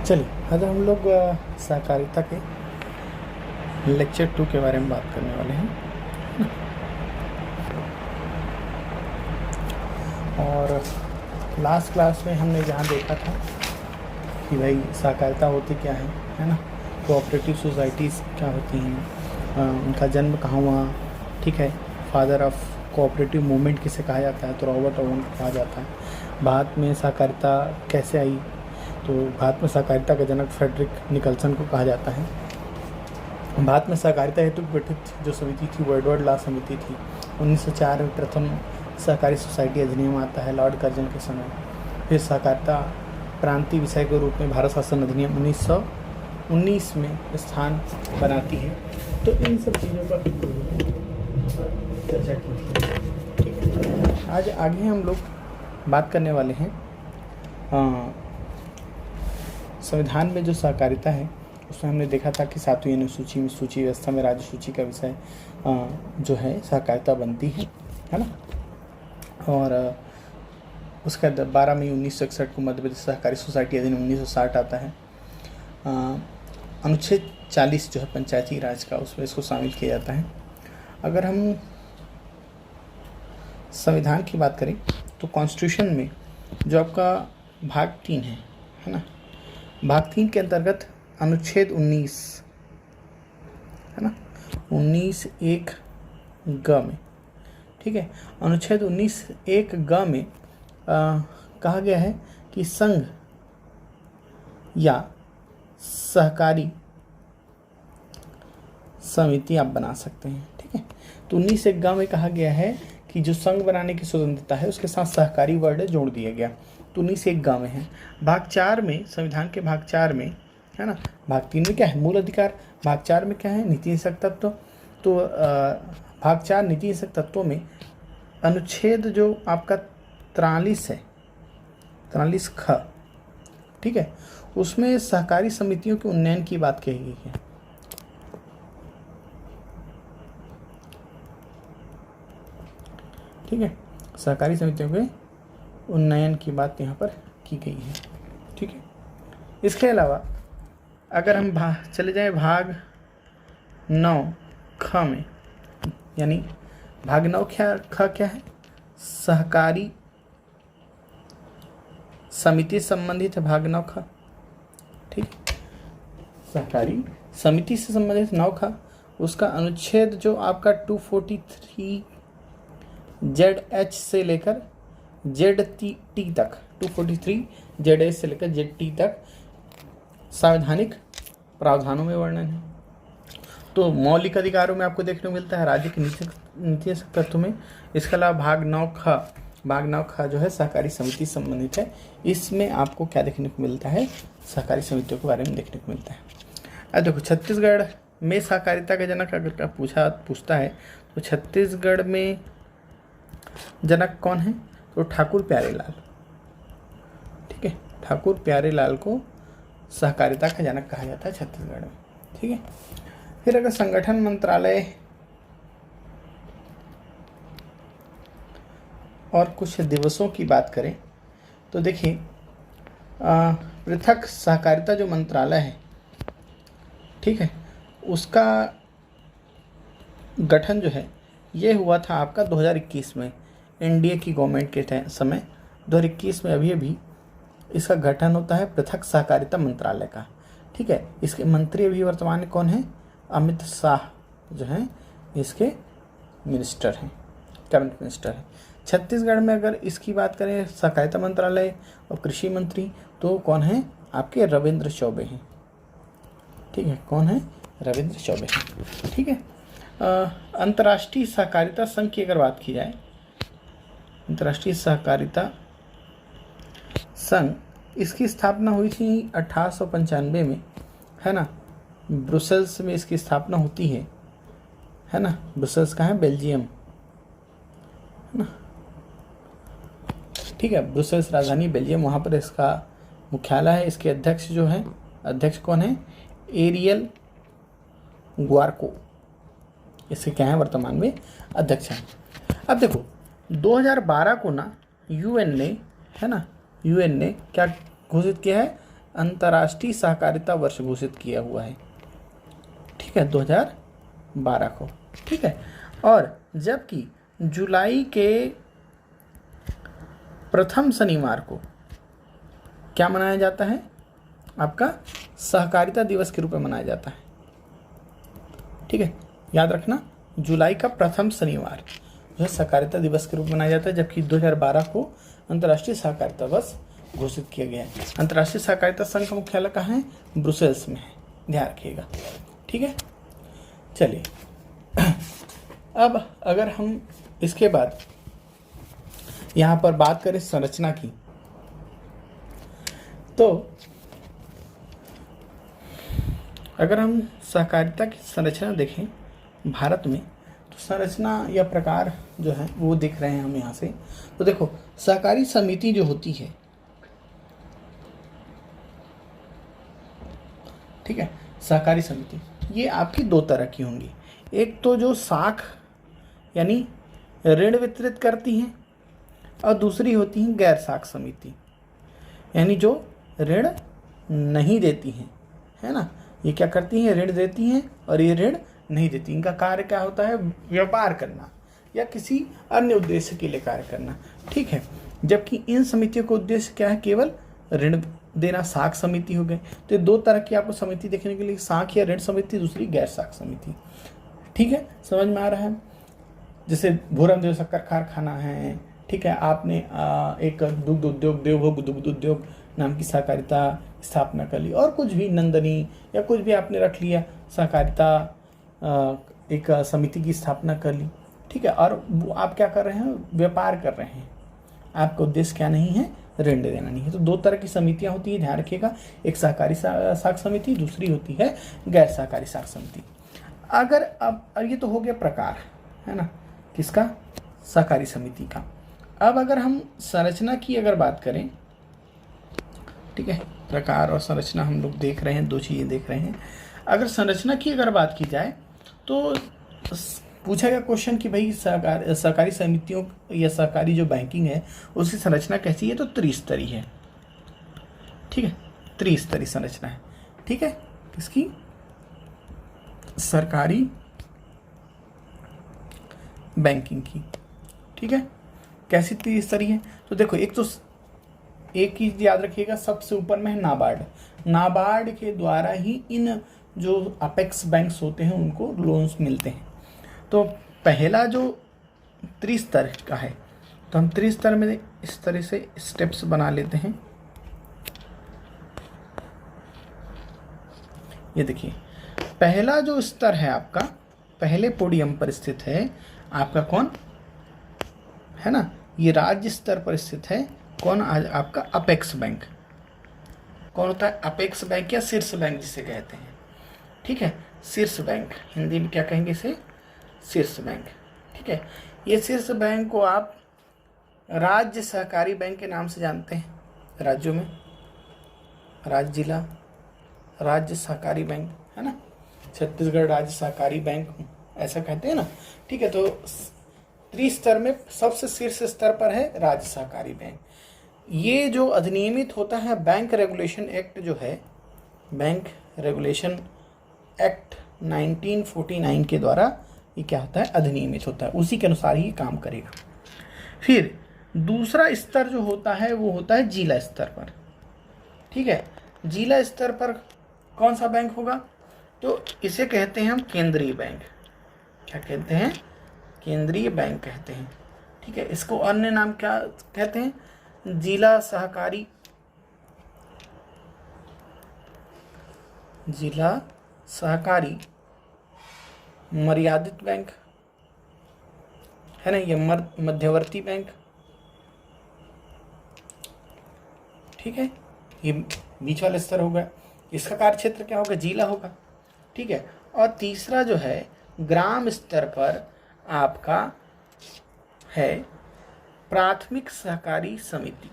चलिए आज हम लोग सहकारिता के लेक्चर 2 के बारे में बात करने वाले हैं। और लास्ट क्लास में हमने जहाँ देखा था कि भाई सहकारिता होती क्या है ना, कोऑपरेटिव सोसाइटीज़ क्या होती हैं, उनका जन्म कहाँ हुआ, ठीक है, फादर ऑफ कोऑपरेटिव मूवमेंट किसे कहा जाता है, तो रॉबर्ट ओवन कहा जाता है। भारत में सहकारिता कैसे आई, तो भारत में सहकारिता का जनक फ्रेडरिक निकलसन को कहा जाता है। भारत में सहकारिता हेतु गठित जो समिति थी वर्डवर्ड लॉ समिति थी। 1904 में प्रथम सहकारी सोसाइटी अधिनियम आता है लॉर्ड कर्जन के समय। फिर सहकारिता प्रांतीय विषय के रूप में भारत शासन अधिनियम 1919 में स्थान बनाती है। तो इन सब चीज़ों पर चर्चा की। आज आगे हम लोग बात करने वाले हैं संविधान में जो सहकारिता है उसमें हमने देखा था कि 7वीं अनुसूची में सूची व्यवस्था में राज्य सूची का विषय जो है सहकारिता बनती है ना। और उसका 12 मई 1961 को मध्य प्रदेश सहकारी सोसाइटी अधिनियम 1960 आता है। अनुच्छेद 40 जो है पंचायती राज का, उसमें इसको शामिल किया जाता है। अगर हम संविधान की बात करें तो कॉन्स्टिट्यूशन में जो आपका भाग 3 है ना, भाग 3 के अंतर्गत अनुच्छेद 19 है ना, 19(1) ग में, ठीक है, अनुच्छेद 19(1) ग में कहा गया है कि संघ या सहकारी समिति आप बना सकते हैं, ठीक है। तो 19(1) ग में कहा गया है कि जो संघ बनाने की स्वतंत्रता है उसके साथ सहकारी वर्ड जोड़ दिया गया। तो 19(1) ग में है। भाग 4 में, संविधान के भाग 4 में है ना, भाग 3 में क्या है, मूल अधिकार, भाग 4 में क्या है, नीति हिंसक तत्व। तो भाग 4 नीति हिंसक तत्वों में अनुच्छेद जो आपका 43 है, 43 ख, ठीक है, उसमें सहकारी समितियों के उन्नयन की बात कही गई है। ठीक है, सहकारी समितियों के उन्नयन की बात यहाँ पर की गई है, ठीक है। इसके अलावा अगर हम चले जाएं भाग 9 ख में, यानी भाग 9 ख क्या है, सहकारी समिति संबंधित है भाग 9 ख, ठीक, सहकारी समिति से संबंधित 9 ख। उसका अनुच्छेद जो आपका 243 ZH से लेकर ZT तक, 243 ZH से लेकर ZT तक संवैधानिक प्रावधानों में वर्णन है। तो मौलिक अधिकारों में आपको देखने को मिलता है राज्य के नीति तत्व में। इसके अलावा भाग 9 ख जो है सहकारी समिति संबंधित है। इसमें आपको क्या देखने को मिलता है, सहकारी समितियों के बारे में देखने को मिलता है। अब देखो छत्तीसगढ़ में सहकारिता का जनक अगर पूछता है तो छत्तीसगढ़ में जनक कौन है, तो ठाकुर प्यारेलाल, ठीक है, ठाकुर प्यारेलाल को सहकारिता का जनक कहा जाता है छत्तीसगढ़ में, ठीक है। फिर अगर संगठन मंत्रालय और कुछ दिवसों की बात करें तो देखिए पृथक सहकारिता जो मंत्रालय है, ठीक है, उसका गठन जो है ये हुआ था आपका 2021 में, एनडीए की गवर्नमेंट के समय 2021 में अभी इसका गठन होता है पृथक सहकारिता मंत्रालय का, ठीक है। इसके मंत्री अभी वर्तमान में कौन है, अमित शाह जो हैं इसके मिनिस्टर हैं, करंट मिनिस्टर हैं। छत्तीसगढ़ में अगर इसकी बात करें सहकारिता मंत्रालय और कृषि मंत्री तो कौन है, आपके रविंद्र चौबे हैं, ठीक है, कौन है, रविंद्र चौबे हैं, ठीक है। अंतर्राष्ट्रीय सहकारिता संघ की अगर बात की जाए, अंतर्राष्ट्रीय सहकारिता संघ, इसकी स्थापना हुई थी 1895 में, है ना, ब्रुसेल्स में इसकी स्थापना होती है ना। ब्रुसेल्स कहाँ है, बेल्जियम, है ना, ठीक है, ब्रुसेल्स राजधानी बेल्जियम, वहाँ पर इसका मुख्यालय है। इसके अध्यक्ष जो है, अध्यक्ष कौन है, एरियल ग्वारको, इसके क्या है वर्तमान में अध्यक्ष हैं। अब देखो 2012 को ना यूएन ने, है ना, यूएन ने क्या घोषित किया है, अंतर्राष्ट्रीय सहकारिता वर्ष घोषित किया हुआ है, ठीक है, 2012 को, ठीक है। और जबकि जुलाई के प्रथम शनिवार को क्या मनाया जाता है, आपका सहकारिता दिवस के रूप में मनाया जाता है, ठीक है, याद रखना, जुलाई का प्रथम शनिवार जो है सहकारिता दिवस के रूप में मनाया जाता है, जबकि 2012 को अंतर्राष्ट्रीय सहकारिता दिवस घोषित किया गया है। अंतर्राष्ट्रीय सहकारिता संघ का मुख्यालय कहाँ है, ब्रुसेल्स में है, ध्यान रखिएगा, ठीक है। चलिए अब अगर हम इसके बाद यहाँ पर बात करें संरचना की, तो अगर हम सहकारिता की संरचना देखें भारत में, तो संरचना या प्रकार जो है वो देख रहे हैं हम यहाँ से। तो देखो, सहकारी समिति जो होती है, ठीक है, सहकारी समिति ये आपकी दो तरह की होंगी। एक तो जो साख यानी ऋण वितरित करती हैं, और दूसरी होती है गैर साख समिति, यानी जो ऋण नहीं देती हैं, है ना। ये क्या करती हैं, ऋण देती हैं और ये ऋण नहीं देती। इनका कार्य क्या होता है, व्यापार करना या किसी अन्य उद्देश्य के लिए कार्य करना, ठीक है। जबकि इन समितियों का उद्देश्य क्या है, केवल ऋण देना, साख समिति हो गए। तो ये दो तरह की आपको समिति देखने के लिए, साख या ऋण समिति, दूसरी गैर साख समिति, ठीक है, समझ में आ रहा है। जैसे भूरमदेव शक्कर कारखाना है, ठीक है, आपने एक दुग्ध उद्योग, देवभोग दुग्ध उद्योग नाम की सहकारिता स्थापना कर ली, और कुछ भी नंदनी या कुछ भी आपने रख लिया, सहकारिता एक समिति की स्थापना कर ली, ठीक है। और वो आप क्या कर रहे हैं, व्यापार कर रहे हैं, आपका उद्देश्य क्या नहीं है, ऋण देना नहीं है। तो दो तरह की समितियां होती है, ध्यान रखिएगा, एक सहकारी साख समिति, दूसरी होती है गैर सहकारी साख समिति। अगर अब ये तो हो गया प्रकार, है ना, किसका, सहकारी समिति का। अब अगर हम संरचना की अगर बात करें, ठीक है, प्रकार और संरचना हम लोग देख रहे हैं, दो चीज़ें देख रहे हैं। अगर संरचना की अगर बात की जाए तो पूछा गया क्वेश्चन कि भाई सहकारी समितियों या सहकारी जो बैंकिंग है उसकी संरचना कैसी है, तो त्रिस्तरीय है, ठीक है, त्रिस्तरीय संरचना है, ठीक है, किसकी, सरकारी बैंकिंग की, ठीक है। कैसी त्रिस्तरीय है, तो देखो, एक चीज याद रखिएगा, सबसे ऊपर में है नाबार्ड। नाबार्ड के द्वारा ही इन जो अपेक्स बैंक्स होते हैं उनको लोन्स मिलते हैं। तो पहला जो त्रिस्तर का है, तो हम त्रिस्तर में इस तरह से स्टेप्स बना लेते हैं। ये देखिए, पहला जो स्तर है आपका, पहले पोडियम पर स्थित है आपका कौन, है ना, ये राज्य स्तर पर स्थित है कौन, आज आपका अपेक्स बैंक। कौन होता है, अपेक्स बैंक या शीर्ष बैंक जिसे कहते हैं, ठीक है, शीर्ष बैंक, हिंदी में क्या कहेंगे इसे, शीर्ष बैंक, ठीक है। ये शीर्ष बैंक को आप राज्य सहकारी बैंक के नाम से जानते हैं, राज्यों में राज्य जिला राज्य सहकारी बैंक, है ना, छत्तीसगढ़ राज्य सहकारी बैंक ऐसा कहते हैं ना, ठीक है। तो त्रिस्तर में सबसे शीर्ष स्तर पर है राज्य सहकारी बैंक। ये जो अधिनियमित होता है बैंक रेगुलेशन एक्ट जो है, बैंक रेगुलेशन एक्ट 1949 के द्वारा ये क्या होता है, अधिनियमित होता है, उसी के अनुसार ही काम करेगा। फिर दूसरा स्तर जो होता है वो होता है जिला स्तर पर, ठीक है। जिला स्तर पर कौन सा बैंक होगा, तो इसे कहते हैं हम केंद्रीय बैंक। क्या कहते हैं, केंद्रीय बैंक कहते हैं, ठीक है। इसको अन्य नाम क्या कहते हैं, जिला सहकारी, जिला सहकारी मर्यादित बैंक, है ना, ये मध्यवर्ती बैंक, ठीक है, ये बीच वाला स्तर होगा। इसका कार्य क्षेत्र क्या होगा, जिला होगा, ठीक है। और तीसरा जो है ग्राम स्तर पर आपका है प्राथमिक सहकारी समिति,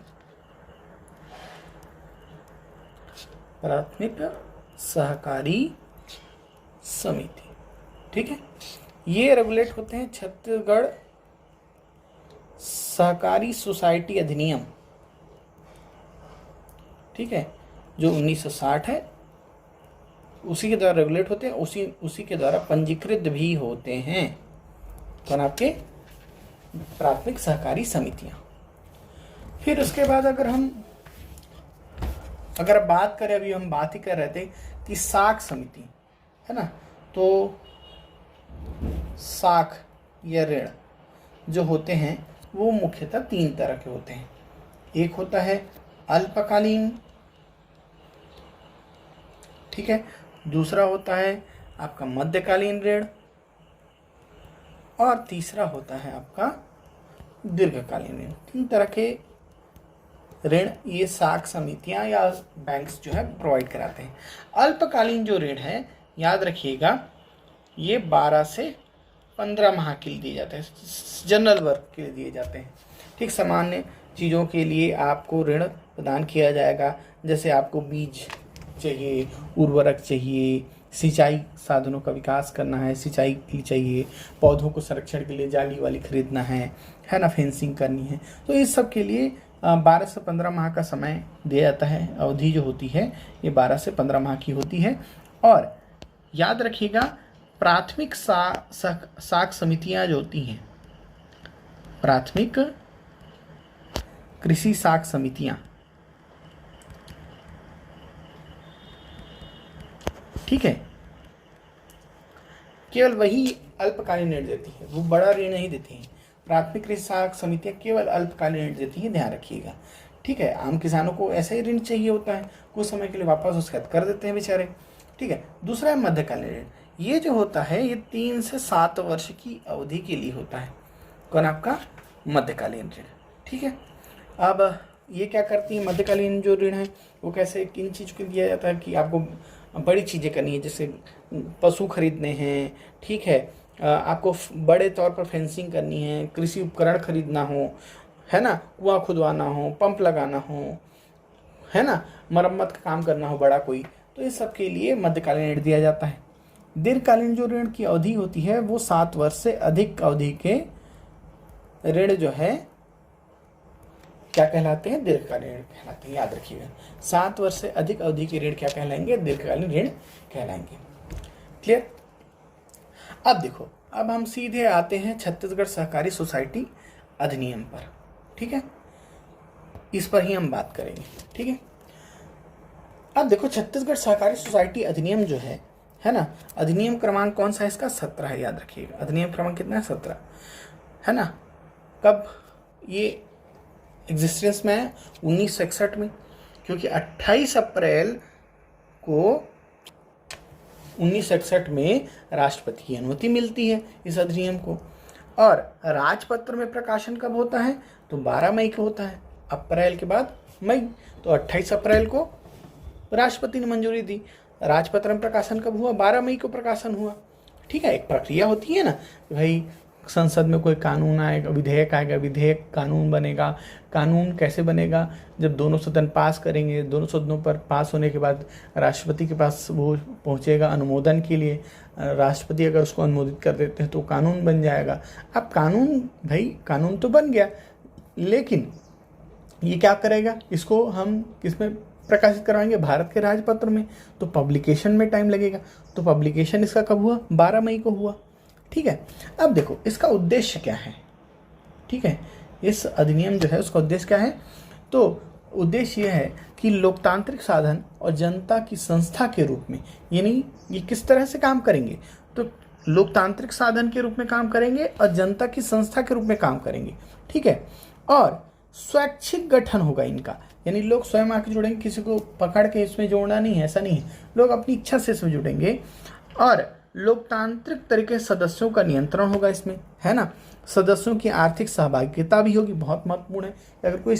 प्राथमिक सहकारी समिति, ठीक है। ये रेगुलेट होते हैं छत्तीसगढ़ सहकारी सोसाइटी अधिनियम, ठीक है, जो 1960 है उसी के द्वारा रेगुलेट होते हैं, उसी के द्वारा पंजीकृत भी होते हैं। कौन? आपके प्राथमिक सहकारी समितियां। फिर उसके बाद अगर बात करें, अभी हम बात ही कर रहे थे कि साख समिति है ना, तो साख या ऋण जो होते हैं वो मुख्यतः 3 तरह के होते हैं। एक होता है अल्पकालीन, ठीक है, दूसरा होता है आपका मध्यकालीन ऋण, और तीसरा होता है आपका दीर्घकालीन ऋण। 3 तरह के ऋण ये साख समितियां या बैंक्स जो है प्रोवाइड कराते हैं। अल्पकालीन जो ऋण है, याद रखिएगा, ये 12 से 15 माह के लिए दिए जाते हैं, जनरल वर्ग के लिए दिए जाते हैं। ठीक, सामान्य चीज़ों के लिए आपको ऋण प्रदान किया जाएगा, जैसे आपको बीज चाहिए, उर्वरक चाहिए, सिंचाई साधनों का विकास करना है, सिंचाई के लिए चाहिए, पौधों को संरक्षण के लिए जाली वाली खरीदना है ना, फेंसिंग करनी है, तो इस सब के लिए 12 से 15 माह का समय दिया जाता है। अवधि जो होती है ये 12 से 15 माह की होती है। और याद रखिएगा, प्राथमिक साख समितियां जो होती हैं, प्राथमिक कृषि साख समितियां, ठीक है, केवल वही अल्पकालीन ऋण देती है, वो बड़ा ऋण नहीं देती है। प्राथमिक कृषि साख समितियां केवल अल्पकालीन ऋण देती हैं, ध्यान रखिएगा। ठीक है, आम किसानों को ऐसा ही ऋण चाहिए होता है, कुछ समय के लिए वापस उसका कर देते हैं बेचारे। ठीक है, दूसरा है मध्यकालीन ऋण। ये जो होता है ये 3 से 7 वर्ष की अवधि के लिए होता है। कौन? आपका मध्यकालीन ऋण। ठीक है, अब ये क्या करती है मध्यकालीन जो ऋण है, वो कैसे, किन चीज़ को दिया जाता है कि आपको बड़ी चीज़ें करनी है, जैसे पशु खरीदने हैं, ठीक है, आपको बड़े तौर पर फेंसिंग करनी है, कृषि उपकरण खरीदना हो, है ना, कुआं खुदवाना हो, पंप लगाना हो, है ना, मरम्मत का काम करना हो बड़ा कोई, तो इस सब के लिए मध्यकालीन ऋण दिया जाता है। दीर्घकालीन जो ऋण की अवधि होती है वो 7 वर्ष से अधिक अवधि के ऋण जो है क्या कहलाते हैं? दीर्घकालीन ऋण कहलाते हैं। याद रखिएगा, 7 वर्ष से अधिक अवधि के ऋण क्या कहलाएंगे? दीर्घकालीन ऋण कहलाएंगे। क्लियर? अब देखो, अब हम सीधे आते हैं छत्तीसगढ़ सहकारी सोसाइटी अधिनियम पर। ठीक है, इस पर ही हम बात करेंगे। ठीक है, अब देखो छत्तीसगढ़ सहकारी सोसाइटी अधिनियम जो है ना, अधिनियम क्रमांक कौन सा है इसका? 17 है। याद रखिएगा, अधिनियम क्रमांक कितना है? 17 है ना। कब ये एग्जिस्टेंस में है? 1961 में, क्योंकि 28 अप्रैल को 1961 में राष्ट्रपति की अनुमति मिलती है इस अधिनियम को। और राजपत्र में प्रकाशन कब होता है? तो 12 मई को होता है, अप्रैल के बाद मई, तो 28 अप्रैल को राष्ट्रपति ने मंजूरी दी। राजपत्र में प्रकाशन कब हुआ? 12 मई को प्रकाशन हुआ। ठीक है, एक प्रक्रिया होती है ना, भाई संसद में कोई कानून आएगा, विधेयक आएगा, विधेयक कानून बनेगा। कानून कैसे बनेगा? जब दोनों सदन पास करेंगे, दोनों सदनों पर पास होने के बाद राष्ट्रपति के पास वो पहुंचेगा अनुमोदन के लिए। राष्ट्रपति अगर उसको अनुमोदित कर देते हैं तो कानून बन जाएगा। अब कानून तो बन गया, लेकिन ये क्या करेगा? इसको हम किसमें प्रकाशित करवाएंगे? भारत के राजपत्र में, तो पब्लिकेशन में टाइम लगेगा। तो पब्लिकेशन इसका कब हुआ? 12 मई को हुआ। ठीक है, अब देखो इसका उद्देश्य क्या है। ठीक है, इस अधिनियम जो है उसका उद्देश्य क्या है? तो उद्देश्य यह है कि लोकतांत्रिक साधन और जनता की संस्था के रूप में, यानी ये किस तरह से काम करेंगे? तो लोकतांत्रिक साधन के रूप में काम करेंगे और जनता की संस्था के रूप में काम करेंगे। ठीक है, और स्वैच्छिक गठन होगा इनका, यानी लोग स्वयं आके जुड़ेंगे, किसी को पकड़ के इसमें जोड़ना नहीं है, ऐसा नहीं है। लोग अपनी इच्छा से इसमें जुड़ेंगे और लोकतांत्रिक तरीके से सदस्यों का नियंत्रण होगा इसमें, है ना। सदस्यों की आर्थिक सहभागिता भी होगी, बहुत महत्वपूर्ण है। अगर कोई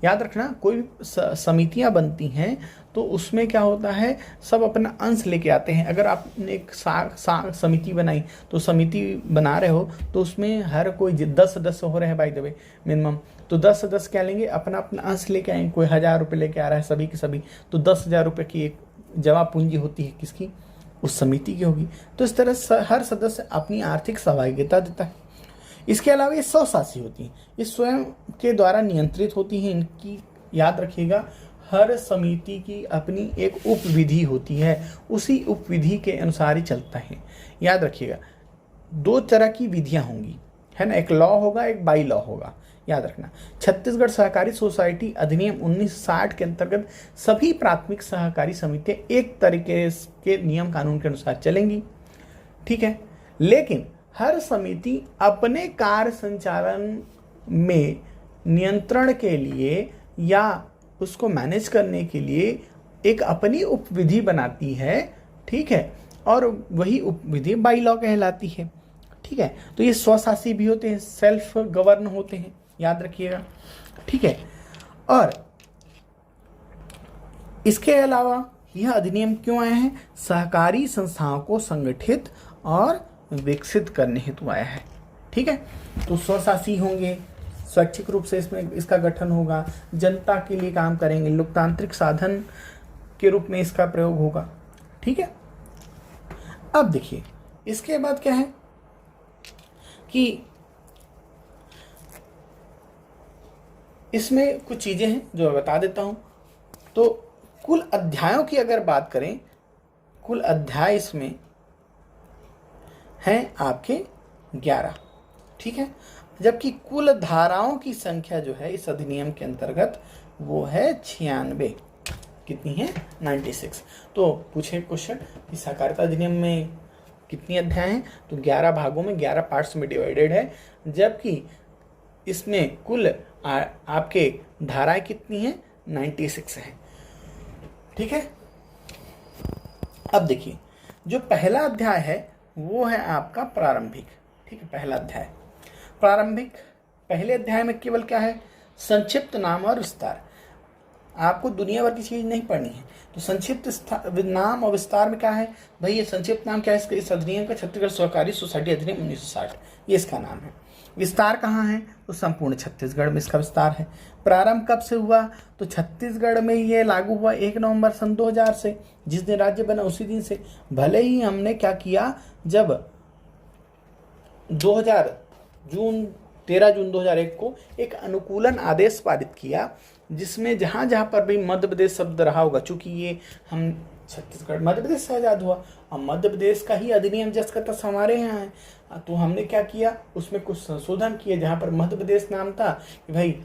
याद रखना, कोई समितियां बनती हैं तो उसमें क्या होता है, सब अपना अंश लेके आते हैं। अगर आपने एक समिति बनाई, तो समिति बना रहे हो तो उसमें हर कोई 10 सदस्य हो रहे हैं बाय द वे मिनिमम, तो 10 सदस्य क्या लेंगे? अपना अंश लेके आएंगे। कोई 1000 रुपये लेके आ रहा है सभी के सभी, तो 10,000 रुपये की एक जमा पूंजी होती है, किसकी? उस समिति की होगी। तो इस तरह हर सदस्य अपनी आर्थिक सहभागिता देता है। इसके अलावा ये स्वशासी होती हैं, ये स्वयं के द्वारा नियंत्रित होती हैं। इनकी याद रखिएगा, हर समिति की अपनी एक उप विधि होती है, उसी उप विधि के अनुसार ही चलता है। याद रखिएगा, दो तरह की विधियां होंगी, है ना, एक लॉ होगा, एक बाई लॉ होगा, याद रखना। छत्तीसगढ़ सहकारी सोसाइटी अधिनियम 1960 के अंतर्गत सभी प्राथमिक सहकारी समितियां एक तरीके के नियम कानून के अनुसार चलेंगी, ठीक है। लेकिन हर समिति अपने कार्य संचालन में नियंत्रण के लिए या उसको मैनेज करने के लिए एक अपनी उपविधि बनाती है, ठीक है, और वही उपविधि बाई लॉ कहलाती है, ठीक है। तो ये स्वशासी भी होते हैं, सेल्फ गवर्न होते हैं, याद रखिएगा, ठीक है। और इसके अलावा यह अधिनियम क्यों आया है? सहकारी संस्थाओं को संगठित और विकसित करने हेतु आया है, ठीक है। तो स्वशासी होंगे, स्वैच्छिक रूप से इसमें इसका गठन होगा, जनता के लिए काम करेंगे, लोकतांत्रिक साधन के रूप में इसका प्रयोग होगा, ठीक है। अब देखिए इसके बाद क्या है कि इसमें कुछ चीजें हैं जो मैं बता देता हूं। तो कुल अध्यायों की अगर बात करें, कुल अध्याय इसमें हैं आपके 11, ठीक है, जबकि कुल धाराओं की संख्या जो है इस अधिनियम के अंतर्गत वो है 96। कितनी है? 96। तो पूछे क्वेश्चन कि सहकारिता अधिनियम में कितनी अध्याय हैं? तो 11 भागों में 11 पार्ट्स में डिवाइडेड है, जबकि इसमें कुल आपके धाराएं कितनी हैं? 96 है, ठीक है। अब देखिए जो पहला अध्याय है वो है आपका प्रारंभिक, ठीक है। पहला अध्याय प्रारंभिक, पहले अध्याय में केवल क्या है? संक्षिप्त नाम और विस्तार। आपको दुनिया भर की चीज नहीं पढ़नी है, तो संक्षिप्त नाम और विस्तार में क्या है भाई? ये संक्षिप्त नाम क्या है इस अधिनियम का? छत्तीसगढ़ सहकारी सोसाइटी अधिनियम 1960, ये इसका नाम है। विस्तार कहाँ है? तो संपूर्ण छत्तीसगढ़ में इसका विस्तार है। प्रारंभ कब से हुआ? तो छत्तीसगढ़ में ये लागू हुआ 1 नवंबर सन 2000 से, जिस दिन राज्य बना उसी दिन से। भले ही हमने क्या किया, जब 13 जून 2001 को एक अनुकूलन आदेश पारित किया, जिसमें जहाँ जहाँ पर भी मध्य प्रदेश शब्द रहा होगा, चूंकि ये हम छत्तीसगढ़ मध्य प्रदेश से आज़ाद हुआ और मध्य प्रदेश का ही अधिनियम जस का तस हमारे यहाँ है, तो हमने क्या किया, उसमें कुछ संशोधन किए। जहाँ पर मध्य प्रदेश नाम था कि भाई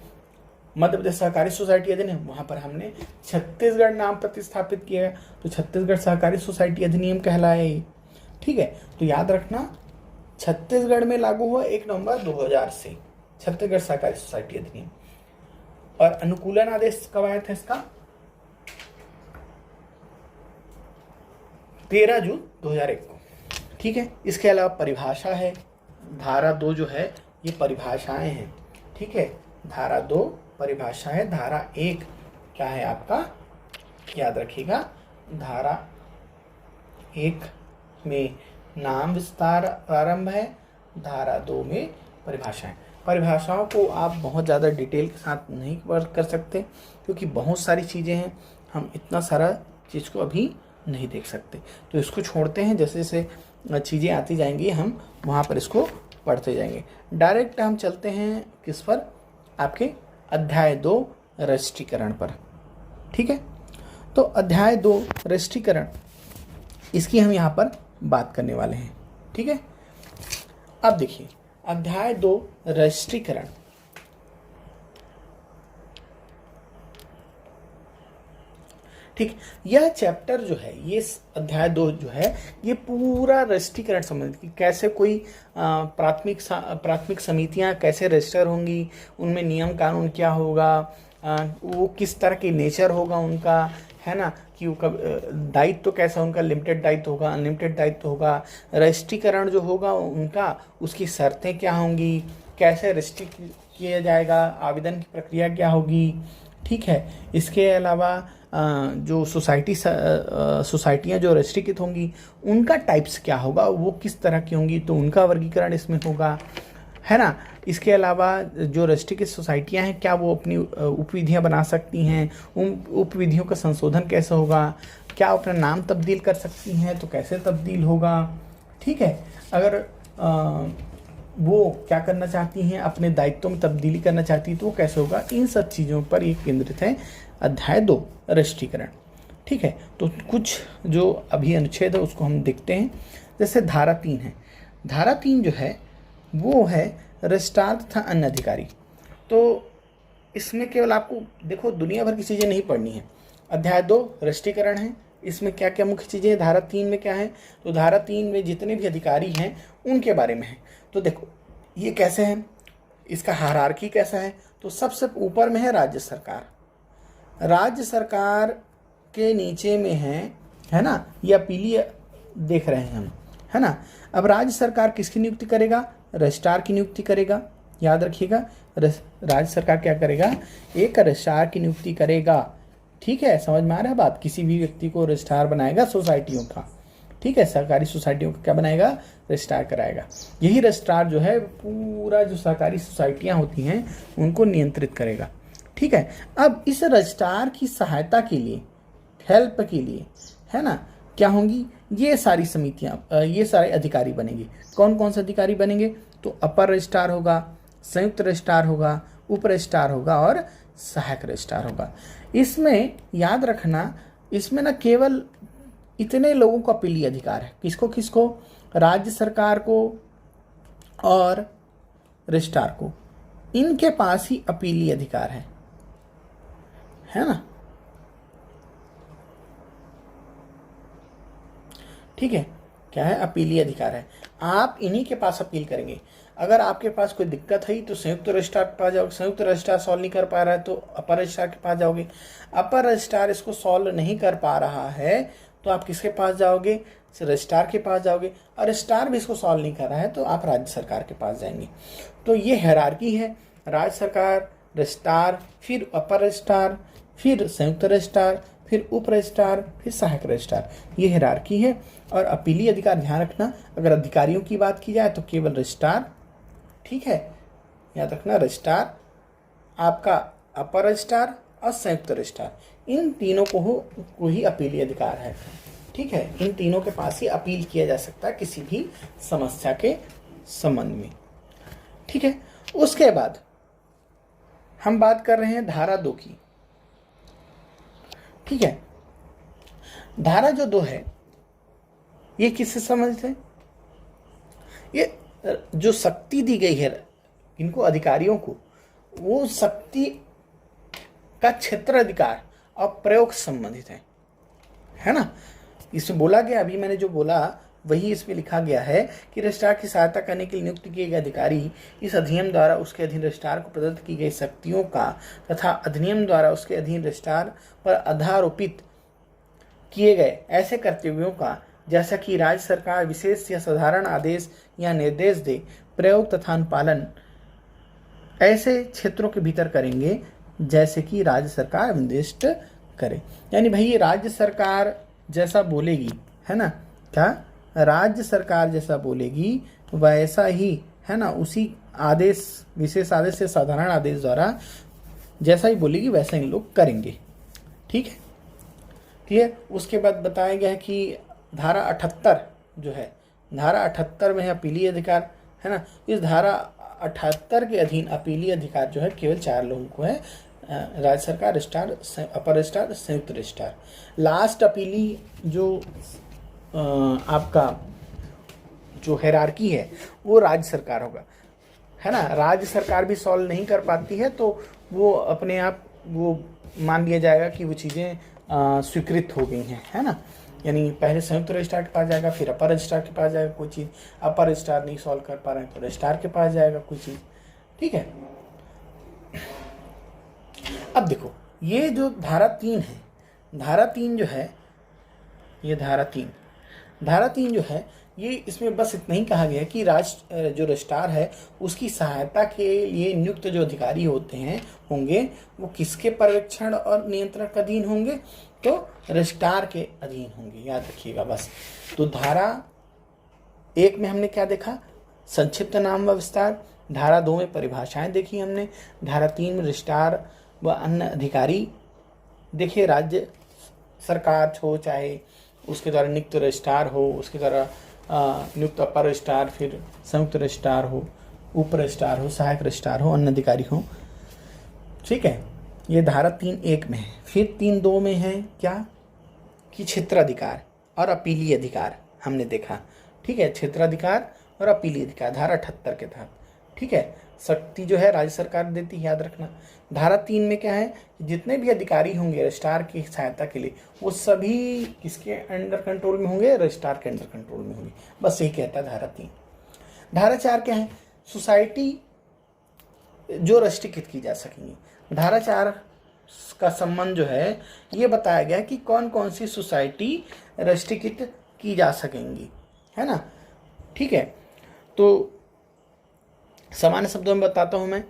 मध्य प्रदेश सहकारी सोसाइटी अधिनियम, वहाँ पर हमने छत्तीसगढ़ नाम प्रतिस्थापित किया, तो छत्तीसगढ़ सहकारी सोसाइटी अधिनियम कहलाए, ठीक है। तो याद रखना, छत्तीसगढ़ में लागू हुआ 1 नवंबर 2000 से छत्तीसगढ़ सहकारी सोसाइटी अधिनियम। और अनुकूलन आदेश कब आया था इसका? 13 जून 2001 को, ठीक है। इसके अलावा परिभाषा है, धारा 2 जो है ये परिभाषाएं हैं, ठीक है। धारा 2 परिभाषा है। धारा 1 क्या है आपका? याद रखिएगा, धारा 1 में नाम विस्तार प्रारंभ है, धारा 2 में परिभाषाएं। परिभाषाओं को आप बहुत ज़्यादा डिटेल के साथ नहीं वर्क कर सकते, क्योंकि बहुत सारी चीज़ें हैं, हम इतना सारा चीज़ को अभी नहीं देख सकते, तो इसको छोड़ते हैं। जैसे जैसे चीज़ें आती जाएंगी हम वहाँ पर इसको पढ़ते जाएंगे। डायरेक्ट हम चलते हैं किस पर? आपके अध्याय 2 रजिस्ट्रीकरण पर, ठीक है। तो अध्याय 2 रजिस्ट्रीकरण, इसकी हम यहाँ पर बात करने वाले हैं, ठीक है। अब देखिए अध्याय 2 रजिस्ट्रीकरण, ठीक। यह चैप्टर जो है, ये अध्याय 2 जो है, ये पूरा रजिस्ट्रीकरण संबंधित कि कैसे कोई प्राथमिक समितियां कैसे रजिस्टर होंगी, उनमें नियम कानून क्या होगा, वो किस तरह की नेचर होगा उनका, है ना, कि दायित्व तो कैसा उनका, लिमिटेड दायित्व होगा, अनलिमिटेड दायित्व होगा, रजिस्ट्रीकरण जो होगा उनका, उसकी शर्तें क्या होंगी, कैसे रजिस्ट्री किया जाएगा, आवेदन की प्रक्रिया क्या होगी, ठीक है। इसके अलावा जो सोसाइटियाँ जो रजिस्ट्रीकृत होंगी उनका टाइप्स क्या होगा, वो किस तरह की होंगी, तो उनका वर्गीकरण इसमें होगा, है ना। इसके अलावा जो रजिस्ट्रीकृत सोसाइटियाँ हैं, क्या वो अपनी उपविधियाँ बना सकती हैं, उन उपविधियों का संशोधन कैसे होगा, क्या अपना नाम तब्दील कर सकती हैं तो कैसे तब्दील होगा, ठीक है। अगर वो क्या करना चाहती हैं, अपने दायित्वों में तब्दीली करना चाहती है तो वो कैसे होगा, इन सब चीज़ों पर ये केंद्रित है अध्याय 2 राष्ट्रीयकरण। ठीक है, तो कुछ जो अभी अनुच्छेद है उसको हम देखते हैं। जैसे धारा 3 है, धारा 3 जो है वो है रजिस्ट्रार तथा अन्य अधिकारी। तो इसमें केवल आपको देखो दुनिया भर की चीज़ें नहीं पढ़नी है। अध्याय 2 राष्ट्रीयकरण है, इसमें क्या क्या मुख्य चीज़ें हैं। धारा 3 में क्या है, तो धारा 3 में जितने भी अधिकारी हैं उनके बारे में है। तो देखो ये कैसे है, इसका हायरार्की कैसा है, तो सबसे ऊपर में है राज्य सरकार। राज्य सरकार के नीचे में है ना, ये अपीलीय देख रहे हैं हम, है ना। अब राज्य सरकार किसकी नियुक्ति करेगा, रजिस्ट्रार की नियुक्ति करेगा। याद रखिएगा, राज्य सरकार क्या करेगा, एक रजिस्ट्रार की नियुक्ति करेगा। ठीक है, समझ में आ रहा है बात। किसी भी व्यक्ति को रजिस्ट्रार बनाएगा सोसाइटियों का, ठीक है, सरकारी सोसाइटियों का क्या बनाएगा, रजिस्ट्रार कराएगा। यही रजिस्ट्रार जो है पूरा जो सरकारी सोसाइटियां होती हैं उनको नियंत्रित करेगा। ठीक है, अब इस रजिस्ट्रार की सहायता के लिए, हेल्प के लिए, है ना, क्या होंगी, ये सारी समितियां, ये सारे अधिकारी बनेंगे। कौन कौन से अधिकारी बनेंगे, तो अपर रजिस्ट्रार होगा, संयुक्त रजिस्ट्रार होगा, उप रजिस्ट्रार होगा और सहायक रजिस्ट्रार होगा। इसमें याद रखना, इसमें ना केवल इतने लोगों को अपीलीय अधिकार है। किसको किसको, राज्य सरकार को और रजिस्ट्रार को, इनके पास ही अपीलीय अधिकार है ना। ठीक है, क्या है, अपीलीय अधिकार है। आप इन्हीं के पास अपील करेंगे। अगर आपके पास कोई दिक्कत है तो संयुक्त रजिस्ट्रार के पास जाओगे, संयुक्त रजिस्ट्रार सॉल्व नहीं कर पा रहा है तो अपर रजिस्ट्रार के पास जाओगे, अपर रजिस्ट्रार इसको सॉल्व नहीं कर पा रहा है तो आप किसके पास जाओगे, रजिस्ट्रार के पास जाओगे, और रजिस्ट्रार भी इसको सॉल्व नहीं कर रहा है तो आप राज्य सरकार के पास जाएंगे। तो ये हायरार्की है, राज्य सरकार, रजिस्ट्रार, फिर अपर रजिस्ट्रार, फिर संयुक्त रजिस्ट्रार, फिर उप रजिस्ट्रार, फिर सहायक रजिस्ट्रार, ये हायरार्की है। और अपीलीय अधिकार ध्यान रखना, अगर अधिकारियों की बात की जाए तो केवल रजिस्ट्रार, ठीक है, याद रखना, रजिस्ट्रार, आपका अपर रजिस्ट्रार और संयुक्त रजिस्ट्रार, इन तीनों को ही अपीलीय अधिकार है। ठीक है, इन तीनों के पास ही अपील किया जा सकता है किसी भी समस्या के संबंध में। ठीक है, उसके बाद हम बात कर रहे हैं धारा 2 की। ठीक है, धारा जो 2 है ये किससे संबंधित है, ये जो शक्ति दी गई है इनको अधिकारियों को, वो शक्ति का क्षेत्र अधिकार और प्रयोग संबंधित है ना। इसमें बोला गया, अभी मैंने जो बोला वही इसमें लिखा गया है कि रजिस्ट्रार की सहायता करने के लिए नियुक्त किए गए अधिकारी इस अधिनियम द्वारा उसके अधीन रजिस्ट्रार को प्रदत्त की गई शक्तियों का तथा अधिनियम द्वारा उसके अधीन रजिस्ट्रार पर आधारोपित किए गए ऐसे कर्तव्यों का, जैसा कि राज्य सरकार विशेष या साधारण आदेश या निर्देश दे, प्रयोग तथा अनुपालन ऐसे क्षेत्रों के भीतर करेंगे जैसे कि राज्य सरकार निर्दिष्ट करे। यानी भाई ये राज्य सरकार जैसा बोलेगी, है ना, क्या राज्य सरकार जैसा बोलेगी वैसा ही, है ना, उसी आदेश, विशेष आदेश से साधारण आदेश द्वारा जैसा ही बोलेगी वैसा ही लोग करेंगे। ठीक है, क्लियर। उसके बाद बताया गया है कि धारा 78 जो है, धारा 78 में है अपीलीय अधिकार, है ना। इस धारा 78 के अधीन अपीलीय अधिकार जो है केवल 4 लोगों को है, राज्य सरकार, रजिस्ट्रार, अपर रजिस्ट्रार, संयुक्त रजिस्ट्रार। लास्ट अपीली जो आपका जो हायरार्की है वो राज्य सरकार होगा, है ना। राज्य सरकार भी सॉल्व नहीं कर पाती है तो वो अपने आप वो मान लिया जाएगा कि वो चीज़ें स्वीकृत हो गई हैं, है ना। यानी पहले संयुक्त रजिस्ट्रार के पास जाएगा, फिर अपर रजिस्ट्रार के पास जाएगा कोई चीज़, अपर रजिस्ट्रार नहीं सॉल्व कर पा रहे हैं तो रजिस्ट्रार के पास जाएगा कोई चीज़। ठीक है, अब देखो ये जो धारा 3 है, धारा 3 जो है, ये धारा 3 जो है, ये इसमें बस इतना ही कहा गया है कि जो रजिस्ट्रार है उसकी सहायता के लिए नियुक्त जो अधिकारी होंगे वो किसके पर्यवेक्षण और नियंत्रण के अधीन होंगे, तो रजिस्ट्रार के अधीन होंगे। याद रखिएगा बस। तो धारा 1 में हमने क्या देखा, संक्षिप्त नाम व विस्तार। धारा 2 में परिभाषाएं देखी हमने। धारा 3 में रजिस्ट्रार व अन्य अधिकारी देखिए, राज्य सरकार हो चाहे उसके द्वारा नियुक्त रजिस्ट्रार हो, उसके द्वारा नियुक्त अपर रजिस्ट्रार, फिर संयुक्त रजिस्ट्रार हो, उप रजिस्ट्रार हो, सहायक रजिस्ट्रार हो, अन्य अधिकारी हो। ठीक है, ये धारा 3(1) में है। फिर 3(2) में है क्या कि क्षेत्राधिकार और अपीलीय अधिकार हमने देखा, ठीक है, क्षेत्राधिकार और अपीलीय अधिकार धारा 78 के तहत, ठीक है, शक्ति जो है राज्य सरकार देती है, याद रखना। धारा 3 में क्या है, जितने भी अधिकारी होंगे रजिस्ट्रार की सहायता के लिए वो सभी किसके अंडर कंट्रोल में होंगे, रजिस्ट्रार के अंडर कंट्रोल में होंगे, बस यही कहता है धारा 3। धारा 4 क्या है, सोसाइटी जो रजिस्ट्रीकृत की जा सकेंगी। धारा 4 का संबंध जो है ये बताया गया कि कौन कौन सी सोसाइटी रजिस्ट्रीकृत की जा सकेंगी, है ना, ठीक है। तो सामान्य शब्दों में बताता हूं मैं,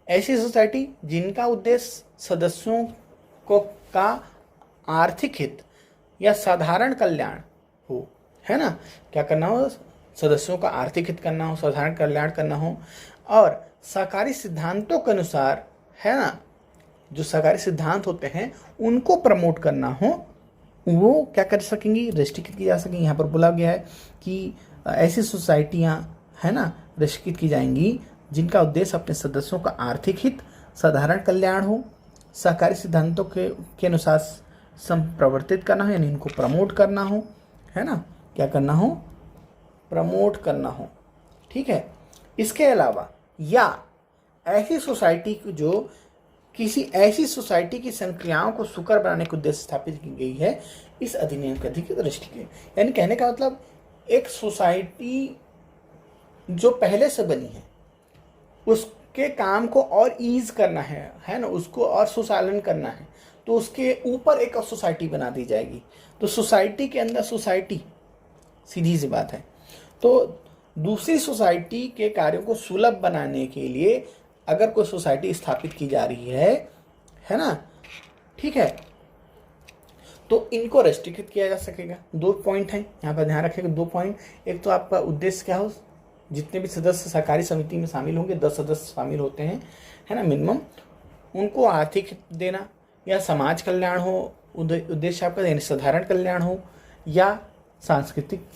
ऐसी सोसाइटी जिनका उद्देश्य सदस्यों को का आर्थिक हित या साधारण कल्याण हो, है ना, क्या करना हो, सदस्यों का आर्थिक हित करना हो, साधारण कल्याण करना हो, और सहकारी सिद्धांतों के अनुसार, है ना, जो सहकारी सिद्धांत होते हैं उनको प्रमोट करना हो, वो क्या कर सकेंगी, रजिस्ट्रीकृत की जा सकेंगी। यहाँ पर बोला गया है कि ऐसी सोसाइटियाँ, है ना, रजिस्ट्रीकृत की जाएंगी जिनका उद्देश्य अपने सदस्यों का आर्थिक हित, साधारण कल्याण हो, सहकारी सिद्धांतों के अनुसार संप्रवर्तित करना हो, यानी इनको प्रमोट करना हो, है ना, क्या करना हो, प्रमोट करना हो, ठीक है। इसके अलावा या ऐसी सोसाइटी जो किसी ऐसी सोसाइटी की संक्रियाओं को सुकर बनाने के उद्देश्य स्थापित की गई है, इस अधिनियम के अधिकृत रजिस्ट्री, यानी कहने का मतलब एक सोसाइटी जो पहले से बनी है उसके काम को और ईज करना है ना, उसको और सुचालन करना है, तो उसके ऊपर एक और सोसाइटी बना दी जाएगी। तो सोसाइटी के अंदर सोसाइटी, सीधी सी बात है। तो दूसरी सोसाइटी के कार्यों को सुलभ बनाने के लिए अगर कोई सोसाइटी स्थापित की जा रही है ना, ठीक है, तो इनको रजिस्ट्रीकृत किया जा सकेगा। 2 पॉइंट हैं यहाँ पर, ध्यान रखिएगा 2 पॉइंट। एक तो आपका उद्देश्य क्या हो, जितने भी सदस्य सहकारी समिति में शामिल होंगे, 10 सदस्य शामिल होते हैं, है ना, मिनिमम, उनको आर्थिक हित देना या समाज कल्याण हो, उद्देश्य आपका यानी साधारण कल्याण हो, या सांस्कृतिक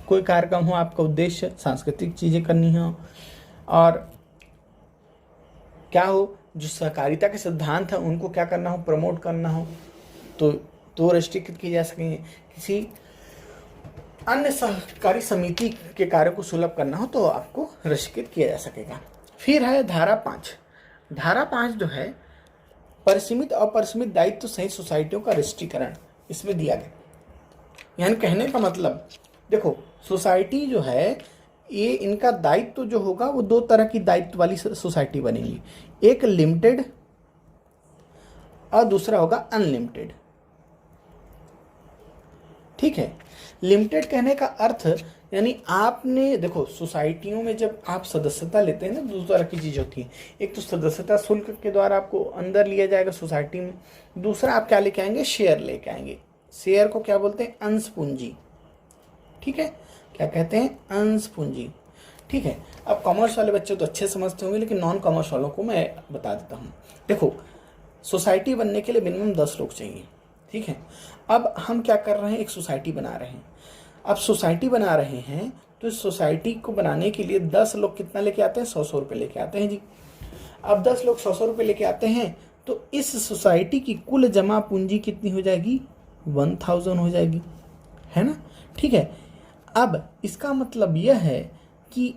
कोई कार्यक्रम हो, आपका उद्देश्य सांस्कृतिक चीज़ें करनी हो, और क्या हो, जो सहकारिता के सिद्धांत हैं उनको क्या करना हो, प्रमोट करना हो, तो रजिस्ट्रीकृत की जा सकेंगे। किसी अन्य सहकारी समिति के कार्यों को सुलभ करना हो तो आपको रजिस्ट्रीकृत किया जा सकेगा। फिर है धारा 5। धारा 5 जो है परिसीमित और अपरिसीमित दायित्व सहित सोसाइटियों का रजिस्ट्रीकरण इसमें दिया गया। यानी कहने का मतलब देखो, सोसाइटी जो है ये इनका दायित्व जो होगा वो 2 तरह की दायित्व वाली सोसाइटी बनेंगी, एक लिमिटेड और दूसरा होगा अनलिमिटेड, ठीक है। लिमिटेड कहने का अर्थ यानी आपने देखो, सोसाइटियों में जब आप सदस्यता लेते हैं ना, 2 तरह की चीज़ होती है। एक तो सदस्यता शुल्क के द्वारा आपको अंदर लिया जाएगा सोसाइटी में, दूसरा आप क्या लेके आएंगे, शेयर लेके आएंगे। शेयर को क्या बोलते हैं, अंश पूंजी, ठीक है, क्या कहते हैं, अंश पूंजी, ठीक है। अब कॉमर्स वाले बच्चे तो अच्छे समझते होंगे, लेकिन नॉन कॉमर्स वालों को मैं बता देता हूँ। देखो, सोसाइटी बनने के लिए मिनिमम 10 लोग चाहिए, ठीक है। अब हम क्या कर रहे हैं, एक सोसाइटी बना रहे हैं। अब सोसाइटी बना रहे हैं तो इस सोसाइटी को बनाने के लिए 10 लोग कितना लेके आते हैं, 100 रुपये लेके आते हैं जी। अब 10 लोग 100 रुपये लेके आते हैं तो इस सोसाइटी की कुल जमा पूंजी कितनी हो जाएगी, 1000 हो जाएगी, है ना, ठीक है। अब इसका मतलब यह है कि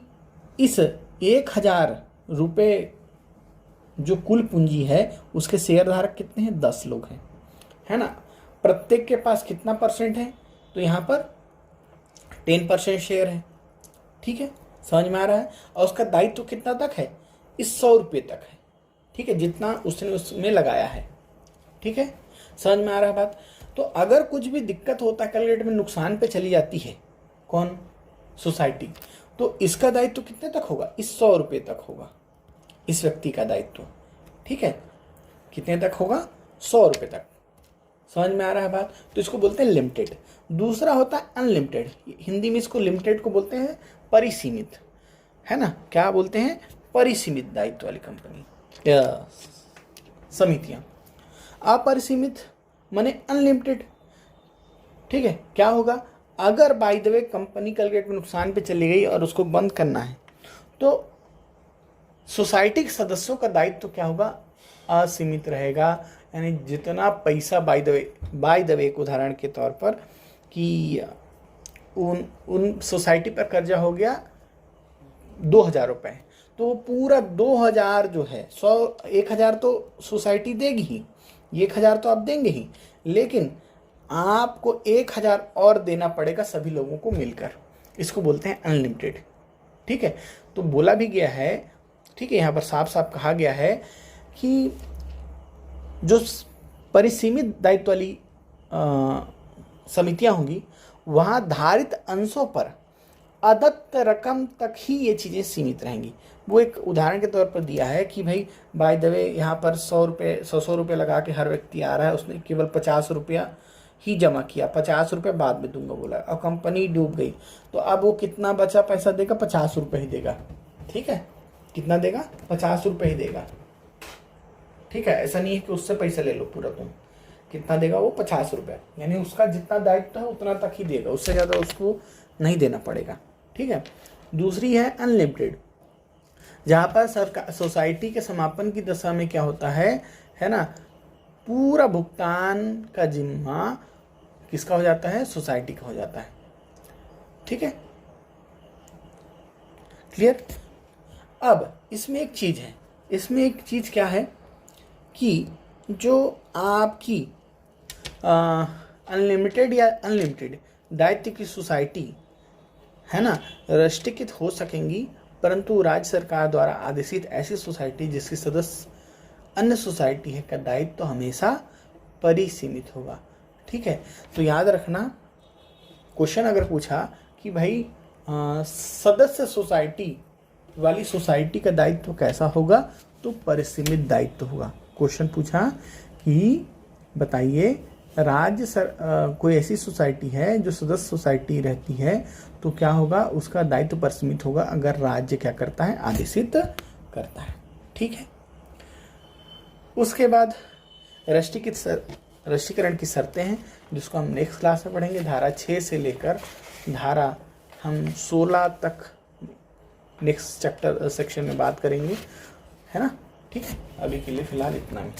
इस 1000 रुपये जो कुल पूंजी है उसके शेयर धारक कितने हैं, 10 लोग हैं, है ना। प्रत्येक के पास कितना परसेंट है, तो यहाँ पर 10% शेयर है, ठीक है, समझ में आ रहा है। और उसका दायित्व कितना तक है, इस 100 रुपये तक है, ठीक है, जितना उसने उसमें लगाया है, ठीक है, समझ में आ रहा है बात। तो अगर कुछ भी दिक्कत होता है, कल डेट में नुकसान पे चली जाती है कौन, सोसाइटी, तो इसका दायित्व कितने तक होगा, इस 100 रुपये तक होगा, इस व्यक्ति का दायित्व, ठीक है, कितने तक होगा, 100 रुपये तक, समझ में आ रहा है बात। तो इसको बोलते हैं लिमिटेड। दूसरा होता है अनलिमिटेड, हिंदी में इसको लिमिटेड को बोलते हैं परिसीमित, है ना, क्या बोलते हैं, परिसीमित दायित्व वाली कंपनी समितियां। अपरिसीमित माने अनलिमिटेड, ठीक है। क्या होगा, अगर बाय द वे कंपनी कल डेट में नुकसान पे चली गई और उसको बंद करना है तो सोसाइटी के सदस्यों का दायित्व क्या होगा, असीमित रहेगा। यानी जितना पैसा बाय द वे एक उदाहरण के तौर पर कि उन सोसाइटी पर कर्जा हो गया 2,000 रुपये, तो पूरा 2,000 जो है 1,000 तो सोसाइटी देगी ही, 1,000 तो आप देंगे ही, लेकिन आपको 1,000 और देना पड़ेगा सभी लोगों को मिलकर। इसको बोलते हैं अनलिमिटेड। ठीक है, तो बोला भी गया है, ठीक है, यहाँ पर साफ साफ कहा गया है कि जो परिसीमित दायित्व वाली समितियाँ होंगी वहाँ धारित अंशों पर अदत्त रकम तक ही ये चीज़ें सीमित रहेंगी। वो एक उदाहरण के तौर पर दिया है कि भाई बाय द वे यहाँ पर 100 रुपये लगा के हर व्यक्ति आ रहा है, उसने केवल 50 रुपया ही जमा किया, 50 रुपये बाद में दूंगा बोला, और कंपनी डूब गई, तो अब वो कितना बचा पैसा देगा? 50 रुपये ही देगा। ठीक है, कितना देगा? 50 रुपये ही देगा। ठीक है, ऐसा नहीं है कि उससे पैसा ले लो पूरा, तुम कितना देगा? वो 50 रुपये, यानी उसका जितना दायित्व है उतना तक ही देगा, उससे ज़्यादा उसको नहीं देना पड़ेगा। ठीक है, दूसरी है अनलिमिटेड, जहाँ पर सरकार सोसाइटी के समापन की दशा में क्या होता है ना, पूरा भुगतान का जिम्मा किसका हो जाता है? सोसाइटी का हो जाता है। ठीक है, क्लियर? अब इसमें एक चीज है, इसमें एक चीज क्या है कि जो आपकी अनलिमिटेड या अनलिमिटेड दायित्व की सोसाइटी है ना, राष्ट्रीयकृत हो सकेंगी, परंतु राज्य सरकार द्वारा आदेशित ऐसी सोसाइटी जिसके सदस्य अन्य सोसाइटी है का दायित्व तो हमेशा परिसीमित होगा। ठीक है, तो याद रखना, क्वेश्चन अगर पूछा कि भाई सदस्य सोसाइटी वाली सोसाइटी का दायित्व कैसा होगा, तो परिसीमित दायित्व होगा। क्वेश्चन पूछा कि बताइए कोई ऐसी सोसाइटी है जो सदस्य सोसाइटी रहती है, तो क्या होगा? उसका दायित्व परिसीमित होगा अगर राज्य क्या करता है? आदेशित करता है। ठीक है, उसके बाद राष्ट्रीयकरण की शर्तें हैं, जिसको हम नेक्स्ट क्लास में पढ़ेंगे। धारा 6 से लेकर धारा हम 16 तक नेक्स्ट चैप्टर सेक्शन में बात करेंगे, है ना। ठीक है, अभी के लिए फिलहाल इतना ही।